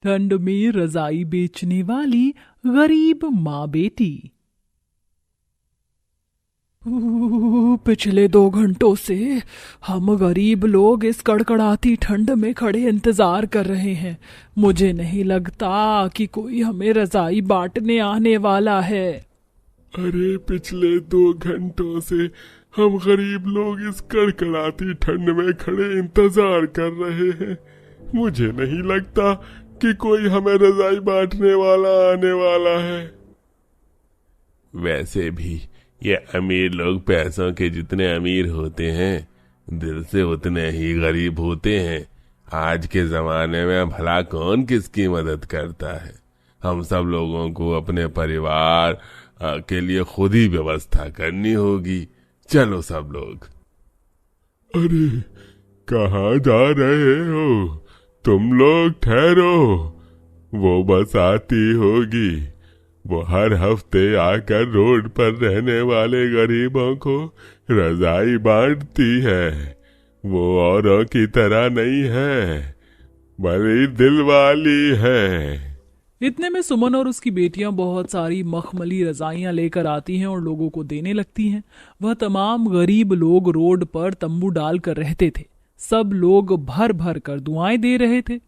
ठंड में रजाई बेचने वाली गरीब माँ बेटी। पिछले 2 घंटों से हम गरीब लोग इस कड़कड़ाती ठंड में खड़े इंतजार कर रहे हैं। मुझे नहीं लगता कि कोई हमें रजाई बांटने आने वाला है। अरे पिछले 2 घंटों से हम गरीब लोग इस कड़कड़ाती ठंड में खड़े इंतजार कर रहे हैं। मुझे नहीं लगता कि कोई हमें रजाई बांटने वाला आने वाला है। वैसे भी ये अमीर लोग पैसों के जितने अमीर होते हैं, दिल से उतने ही गरीब होते हैं। आज के जमाने में भला कौन किसकी मदद करता है। हम सब लोगों को अपने परिवार के लिए खुद ही व्यवस्था करनी होगी। चलो सब लोग। अरे कहाँ जा रहे हो तुम लोग? ठहरो, वो बस आती होगी। वो हर हफ्ते आकर रोड पर रहने वाले गरीबों को रजाई बांटती है। वो औरों की तरह नहीं है, बड़ी दिल वाली है। इतने में सुमन और उसकी बेटियां बहुत सारी मखमली रजाइयां लेकर आती हैं और लोगों को देने लगती हैं। वह तमाम गरीब लोग रोड पर तंबू डालकर रहते थे। सब लोग भर भर कर दुआएं दे रहे थे।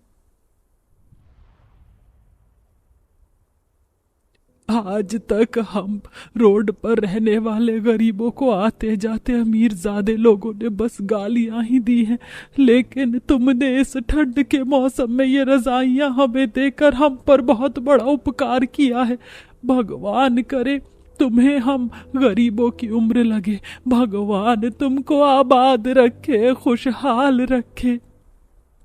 आज तक हम रोड पर रहने वाले गरीबों को आते जाते अमीरजादे लोगों ने बस गालियां ही दी हैं, लेकिन तुमने इस ठंड के मौसम में ये रजाइयां हमें देकर हम पर बहुत बड़ा उपकार किया है। भगवान करे तुम्हें हम गरीबों की उम्र लगे। भगवान तुमको आबाद रखे, खुशहाल रखे।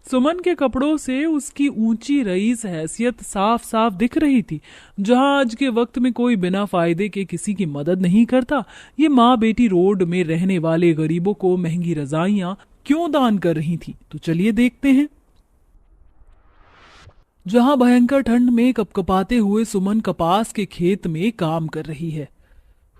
सुमन के कपड़ों से उसकी ऊंची रईस हैसियत साफ साफ दिख रही थी। जहां आज के वक्त में कोई बिना फायदे के किसी की मदद नहीं करता, ये माँ बेटी रोड में रहने वाले गरीबों को महंगी रजाइयां क्यों दान कर रही थी। तो चलिए देखते हैं। जहां भयंकर ठंड में कपकपाते हुए सुमन कपास के खेत में काम कर रही है।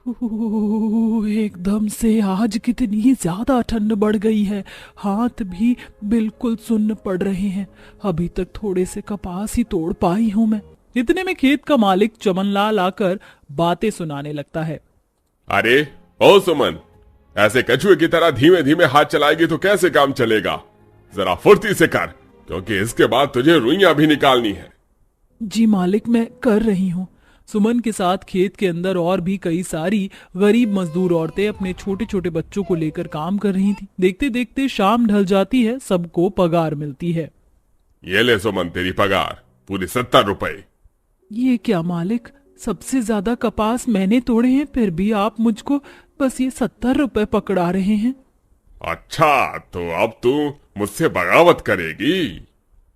एकदम से आज कितनी ज्यादा ठंड बढ़ गई है। हाथ भी बिल्कुल सुन्न पड़ रहे हैं। अभी तक थोड़े से कपास ही तोड़ पाई हूं मैं। इतने में खेत का मालिक चमनलाल आकर बातें सुनाने लगता है। अरे ओ सुमन, ऐसे कछुए की तरह धीमे धीमे हाथ चलाएगी तो कैसे काम चलेगा? जरा फुर्ती से कर, क्योंकि इसके बाद तुझे रुइयां भी निकालनी है। जी मालिक, मैं कर रही हूँ। सुमन के साथ खेत के अंदर और भी कई सारी गरीब मजदूर औरतें अपने छोटे छोटे बच्चों को लेकर काम कर रही थी। देखते देखते शाम ढल जाती है, सबको पगार मिलती है। ये ले सुमन, तेरी पगार पूरे 70 रुपए। ये क्या मालिक, सबसे ज्यादा कपास मैंने तोड़े हैं, फिर भी आप मुझको बस ये 70 रुपए पकड़ा रहे हैं। अच्छा, तो अब तू मुझसे बगावत करेगी?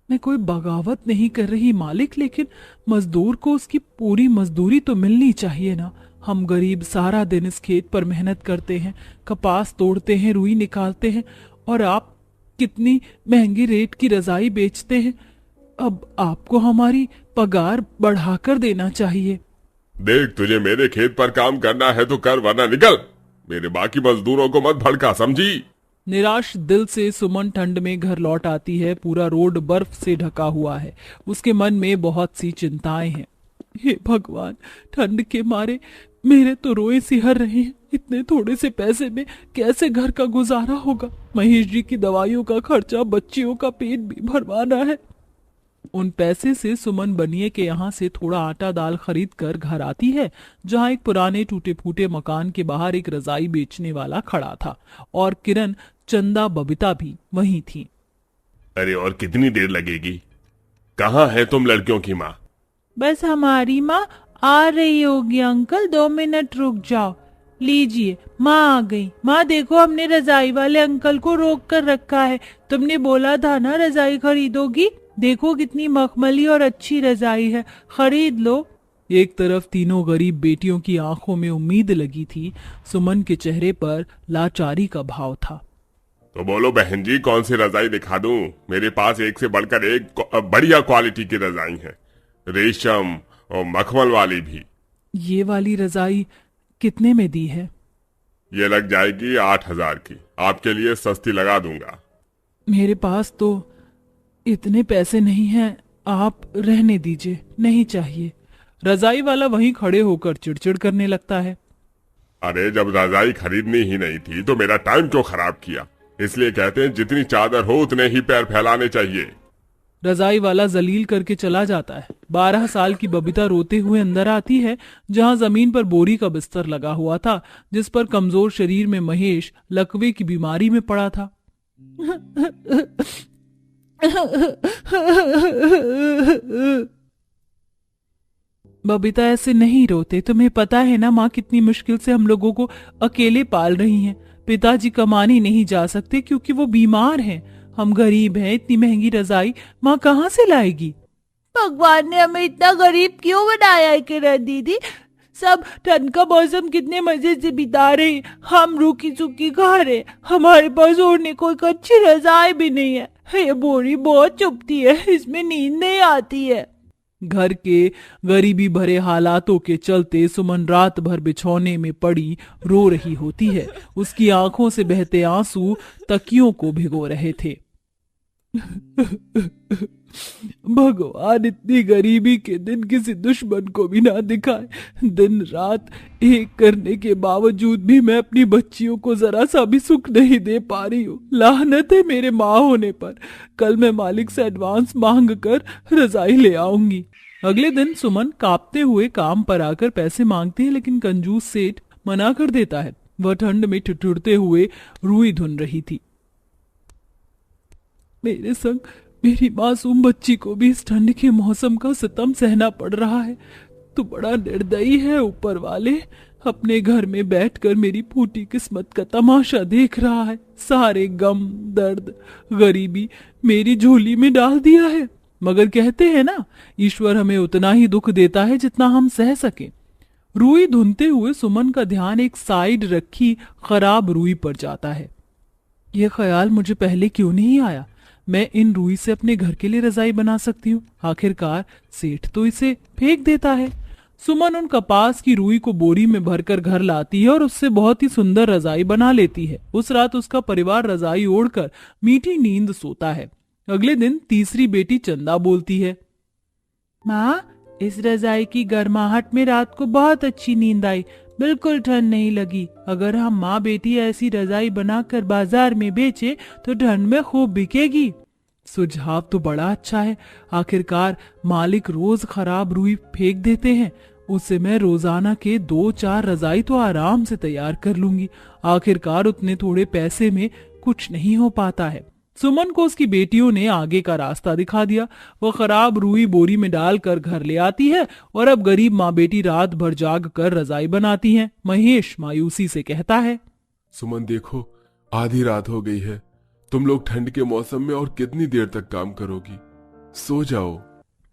मैं कोई बगावत नहीं कर रही मालिक, लेकिन मजदूर को उसकी पूरी मजदूरी तो मिलनी चाहिए ना। हम गरीब सारा दिन इस खेत पर मेहनत करते हैं, कपास तोड़ते हैं, रुई निकालते हैं, और आप कितनी महंगी रेट की रजाई बेचते हैं। अब आपको हमारी पगार बढ़ाकर देना चाहिए। देख, तुझे मेरे खेत पर काम करना है तो कर, वरना निकल। मेरे बाकी मजदूरों को मत भड़का, समझी? निराश दिल से सुमन ठंड में घर लौट आती है। पूरा रोड बर्फ से ढका हुआ है। उसके मन में बहुत सी चिंताएं हैं। हे भगवान, ठंड के मारे मेरे तो रोए सिहर रहे हैं। इतने थोड़े से पैसे में कैसे घर का गुजारा होगा? महेश जी की दवाइयों का खर्चा, बच्चियों का पेट भी भरवाना है। उन पैसे से सुमन बनिए के यहाँ से थोड़ा आटा दाल खरीद कर घर आती है, जहाँ एक पुराने टूटे फूटे मकान के बाहर एक रजाई बेचने वाला खड़ा था और किरण, चंदा, बबीता भी वहीं थी। अरे और कितनी देर लगेगी? कहाँ है तुम लड़कियों की माँ? बस हमारी माँ आ रही होगी अंकल, 2 मिनट रुक जाओ। लीजिए, माँ आ गई। माँ देखो, हमने रजाई वाले अंकल को रोक कर रखा है। तुमने बोला था ना रजाई खरीदोगी। देखो कितनी मखमली और अच्छी रजाई है, खरीद लो। एक तरफ तीनों गरीब बेटियों की आंखों में उम्मीद लगी थी, सुमन के चेहरे पर लाचारी का भाव था। तो बोलो बहन जी, कौन सी रजाई दिखा दूं? मेरे पास एक से बढ़कर एक बढ़िया क्वालिटी की रजाई है, रेशम और मखमल वाली भी। ये वाली रजाई कितने में दी है? ये लग जाएगी 8,000 की। आपके लिए सस्ती लगा दूंगा। मेरे पास तो इतने पैसे नहीं हैं, आप रहने दीजिए, नहीं चाहिए। रजाई वाला वहीं खड़े होकर चिड़चिड़ करने लगता है। अरे जब रजाई खरीदनी ही नहीं थी तो मेरा टाइम क्यों खराब किया? इसलिए कहते हैं जितनी चादर हो उतने ही पैर फैलाने चाहिए। रजाई वाला जलील करके चला जाता है। 12 साल की बबीता रोते हुए अंदर आती है, जहां जमीन पर बोरी का बिस्तर लगा हुआ था, जिस पर कमजोर शरीर में महेश लकवे की बीमारी में पड़ा था। बबीता ऐसे नहीं रोते, तुम्हें पता है ना माँ कितनी मुश्किल से हम लोगों को अकेले पाल रही हैं। पिताजी कमाने नहीं जा सकते क्योंकि वो बीमार हैं। हम गरीब हैं, इतनी महंगी रजाई माँ कहाँ से लाएगी? भगवान ने हमें इतना गरीब क्यों बनाया है किरण दीदी? सब ठंड का मौसम कितने मजे से बिता रहे हैं, हम रूखी सूखी खा रहे, हमारे पास ओढ़ने को एक अच्छी रजाई भी नहीं है। ये बोरी बहुत चुभती है, इसमें नींद नहीं आती है। घर के गरीबी भरे हालातों के चलते सुमन रात भर बिछौने में पड़ी रो रही होती है। उसकी आंखों से बहते आंसू तकियों को भिगो रहे थे। भगवान इतनी गरीबी के दिन किसी दुश्मन को भी ना दिखाए। दिन रात एक करने के बावजूद भी मैं अपनी बच्चियों को जरा सा भी सुख नहीं दे पा रही हूँ। लानत है मेरे माँ होने पर। कल मैं मालिक से एडवांस मांग कर रजाई ले आऊंगी। अगले दिन सुमन कांपते हुए काम पर आकर पैसे मांगती है, लेकिन कंजूस सेठ मना कर देता है। वह ठंड में ठिठुरते हुए रुई धुन रही थी। मेरे संग मेरी मासूम बच्ची को भी इस ठंड के मौसम का सितम सहना पड़ रहा है। तू बड़ा निर्दयी है ऊपर वाले। अपने घर में बैठकर मेरी फूटी किस्मत का तमाशा देख रहा है। सारे गम, दर्द, गरीबी मेरी झोली में डाल दिया है। मगर कहते हैं ना, ईश्वर हमें उतना ही दुख देता है जितना हम सह सके। रुई धुनते हुए सुमन का ध्यान एक साइड रखी खराब रुई पर जाता है। यह ख्याल मुझे पहले क्यों नहीं आया? मैं इन रुई से अपने घर के लिए रजाई बना सकती हूँ। आखिरकार सेठ तो इसे फेंक देता है। सुमन उन कपास की रुई को बोरी में भरकर घर लाती है और उससे बहुत ही सुंदर रजाई बना लेती है। उस रात उसका परिवार रजाई ओढ़कर मीठी नींद सोता है। अगले दिन तीसरी बेटी चंदा बोलती है, माँ इस रजाई की गर्माहट में रात को बहुत अच्छी नींद आई, बिल्कुल ठंड नहीं लगी। अगर हम माँ बेटी ऐसी रजाई बनाकर बाजार में बेचे तो ठंड में खूब बिकेगी। सुझाव तो बड़ा अच्छा है। आखिरकार मालिक रोज खराब रुई फेंक देते हैं, उससे मैं रोजाना के 2-4 रजाई तो आराम से तैयार कर लूंगी। आखिरकार उतने थोड़े पैसे में कुछ नहीं हो पाता है। सुमन को उसकी बेटियों ने आगे का रास्ता दिखा दिया। वह खराब रुई बोरी में डालकर घर ले आती है और अब गरीब माँ बेटी रात भर जाग कर रजाई बनाती हैं। महेश मायूसी से कहता है, सुमन देखो, आधी रात हो गई है। तुम लोग ठंड के मौसम में और कितनी देर तक काम करोगी? सो जाओ।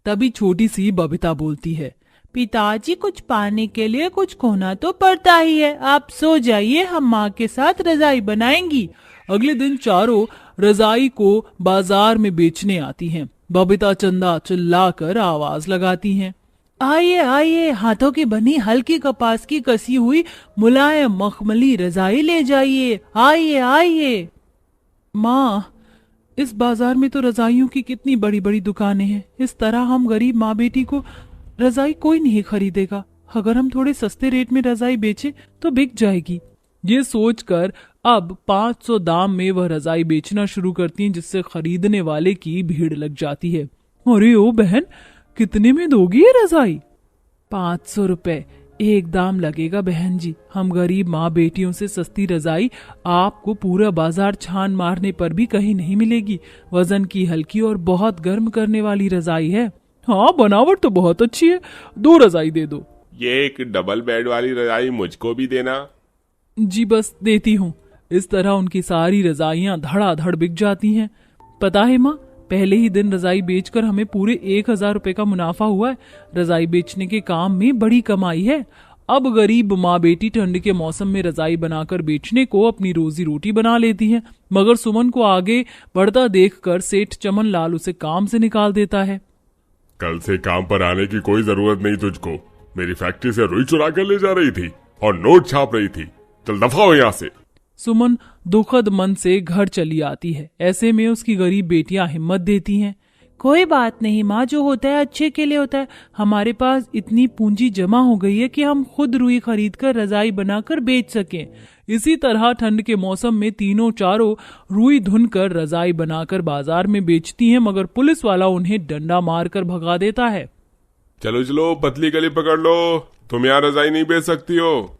तभी छोटी सी बबीता बोलती है, पिताजी कुछ पाने के लिए कुछ खोना तो पड़ता ही है, आप सो जाइए, हम माँ के साथ रजाई बनाएंगी। अगले दिन चारों रजाई को बाजार में बेचने आती हैं। बबीता चंदा चिल्लाकर आवाज लगाती हैं, आइए आइए, हाथों की बनी हल्की कपास की कसी हुई मुलायम मखमली रजाई ले जाइए, आइए आइए। माँ इस बाजार में तो रजाइयों की कितनी बड़ी बड़ी दुकानें हैं। इस तरह हम गरीब माँ बेटी को रजाई कोई नहीं खरीदेगा। अगर हम थोड़े सस्ते रेट में रजाई बेचे तो बिक जाएगी। ये सोचकर अब 500 दाम में वह रजाई बेचना शुरू करती हैं, जिससे खरीदने वाले की भीड़ लग जाती है। अरे ओ बहन, कितने में दोगी ये रजाई? 500 रुपए एक दाम लगेगा बहन जी। हम गरीब माँ बेटियों से सस्ती रजाई आपको पूरा बाजार छान मारने पर भी कहीं नहीं मिलेगी। वजन की हल्की और बहुत गर्म करने वाली रजाई है। हाँ, बनावट तो बहुत अच्छी है। 2 रजाई दे दो। ये एक डबल बेड वाली रजाई मुझको भी देना। जी बस देती हूँ। इस तरह उनकी सारी रजाइयाँ धड़ाधड़ बिक जाती हैं। पता है माँ, पहले ही दिन रजाई बेचकर हमें पूरे 1000 रुपए का मुनाफा हुआ है। रजाई बेचने के काम में बड़ी कमाई है। अब गरीब माँ बेटी ठंड के मौसम में रजाई बनाकर बेचने को अपनी रोजी रोटी बना लेती हैं। मगर सुमन को आगे बढ़ता देखकर सेठ चमन लाल उसे काम से निकाल देता है। कल से काम पर आने की कोई जरूरत नहीं तुझको। मेरी फैक्ट्री से रुई चुरा कर ले जा रही थी और नोट छाप रही थी। चल दफा हो यहाँ से। सुमन दुखद मन से घर चली आती है। ऐसे में उसकी गरीब बेटियां हिम्मत देती हैं। कोई बात नहीं माँ, जो होता है अच्छे के लिए होता है। हमारे पास इतनी पूंजी जमा हो गई है कि हम खुद रुई खरीद कर रजाई बनाकर बेच सकें। इसी तरह ठंड के मौसम में तीनों चारों रुई धुन कर रजाई बनाकर बाजार में बेचती हैं, मगर पुलिस वाला उन्हें डंडा मारकर भगा देता है। चलो चलो पतली गली पकड़ लो, तुम यहाँ रजाई नहीं बेच सकती हो।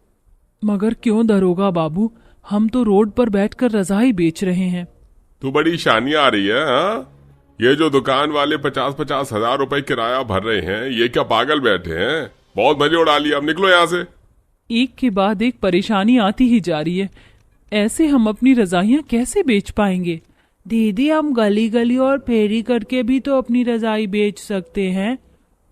मगर क्यों दरोगा बाबू, हम तो रोड पर बैठकर रजाई बेच रहे हैं। तू बड़ी शानी आ रही है हाँ? ये जो दुकान वाले 50-50 हजार रुपए किराया भर रहे हैं, ये क्या पागल बैठे हैं? बहुत मजे उड़ा लिया, अब निकलो यहाँ से। एक के बाद एक परेशानी आती ही जा रही है। ऐसे हम अपनी रजाइयां कैसे बेच पाएंगे? दीदी हम गली गली और फेरी करके भी तो अपनी रजाई बेच सकते हैं।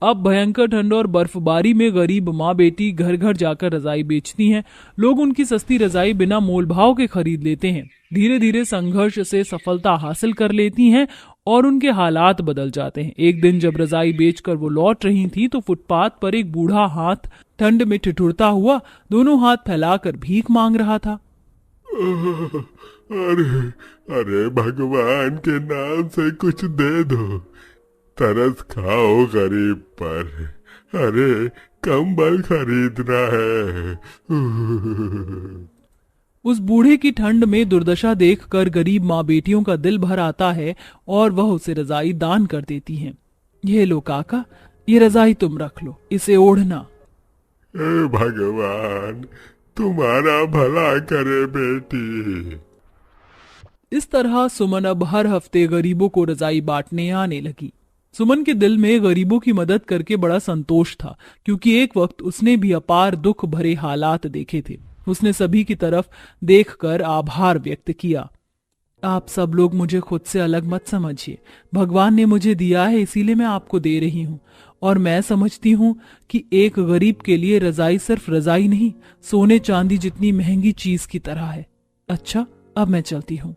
अब भयंकर ठंड और बर्फबारी में गरीब माँ बेटी घर घर जाकर रजाई बेचती हैं। लोग उनकी सस्ती रजाई बिना मोल भाव के खरीद लेते हैं। धीरे धीरे संघर्ष से सफलता हासिल कर लेती हैं और उनके हालात बदल जाते हैं। एक दिन जब रजाई बेचकर वो लौट रही थी तो फुटपाथ पर एक बूढ़ा हाथ ठंड में ठिठुरता हुआ दोनों हाथ फैलाकर भीख मांग रहा था। अरे अरे भगवान के नाम से कुछ दे दो, तरस खाओ गरीब पर, अरे कंबल खरीदना है। उस बूढ़े की ठंड में दुर्दशा देखकर गरीब माँ बेटियों का दिल भर आता है और वह उसे रजाई दान कर देती हैं। ये लो काका, ये रजाई तुम रख लो, इसे ओढ़ना। ए भगवान तुम्हारा भला करे बेटी। इस तरह सुमन अब हर हफ्ते गरीबों को रजाई बांटने आने लगी। सुमन के दिल में गरीबों की मदद करके बड़ा संतोष था, क्योंकि एक वक्त उसने भी अपार दुख भरे हालात देखे थे। उसने सभी की तरफ देखकर आभार व्यक्त किया। आप सब लोग मुझे खुद से अलग मत समझिए। भगवान ने मुझे दिया है, इसीलिए मैं आपको दे रही हूँ। और मैं समझती हूँ कि एक गरीब के लिए रजाई सिर्फ रजाई नहीं, सोने चांदी जितनी महंगी चीज की तरह है। अच्छा, अब मैं चलती हूँ।